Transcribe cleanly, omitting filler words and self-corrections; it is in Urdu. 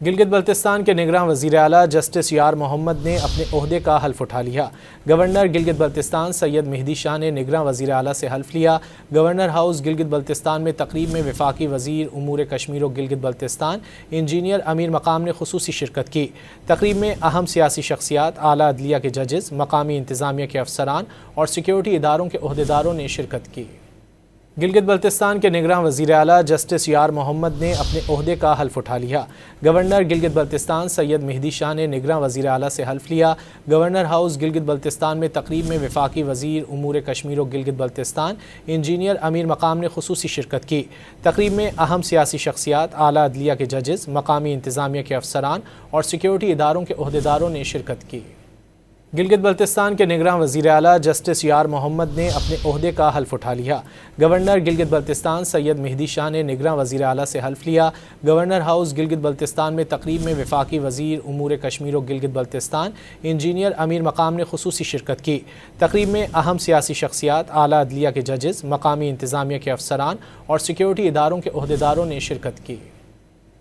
گلگت بلتستان کے نگراں وزیر اعلیٰ جسٹس یار محمد نے اپنے عہدے کا حلف اٹھا لیا۔ گورنر گلگت بلتستان سید مہدی شاہ نے نگراں وزیر اعلیٰ سے حلف لیا۔ گورنر ہاؤس گلگت بلتستان میں تقریب میں وفاقی وزیر امور کشمیر و گلگت بلتستان انجینئر امیر مقام نے خصوصی شرکت کی۔ تقریب میں اہم سیاسی شخصیات، اعلیٰ عدلیہ کے ججز، مقامی انتظامیہ کے افسران اور سیکیورٹی اداروں کے عہدیداروں نے شرکت کی۔ گلگت بلتستان کے نگراں وزیر اعلیٰ جسٹس یار محمد نے اپنے عہدے کا حلف اٹھا لیا۔ گورنر گلگت بلتستان سید مہدی شاہ نے نگراں وزیر اعلیٰ سے حلف لیا۔ گورنر ہاؤس گلگت بلتستان میں تقریب میں وفاقی وزیر امور کشمیر و گلگت بلتستان انجینئر امیر مقام نے خصوصی شرکت کی۔ تقریب میں اہم سیاسی شخصیات، اعلیٰ عدلیہ کے ججز، مقامی انتظامیہ کے افسران اور سیکیورٹی اداروں کے عہدیداروں نے شرکت کی۔ گلگت بلتستان کے نگراں وزیر اعلیٰ جسٹس یار محمد نے اپنے عہدے کا حلف اٹھا لیا۔ گورنر گلگت بلتستان سید مہدی شاہ نے نگراں وزیر اعلیٰ سے حلف لیا۔ گورنر ہاؤس گلگت بلتستان میں تقریب میں وفاقی وزیر امور کشمیر و گلگت بلتستان انجینئر امیر مقام نے خصوصی شرکت کی۔ تقریب میں اہم سیاسی شخصیات، اعلیٰ عدلیہ کے ججز، مقامی انتظامیہ کے افسران اور سیکیورٹی اداروں کے عہدیداروں نے شرکت کی۔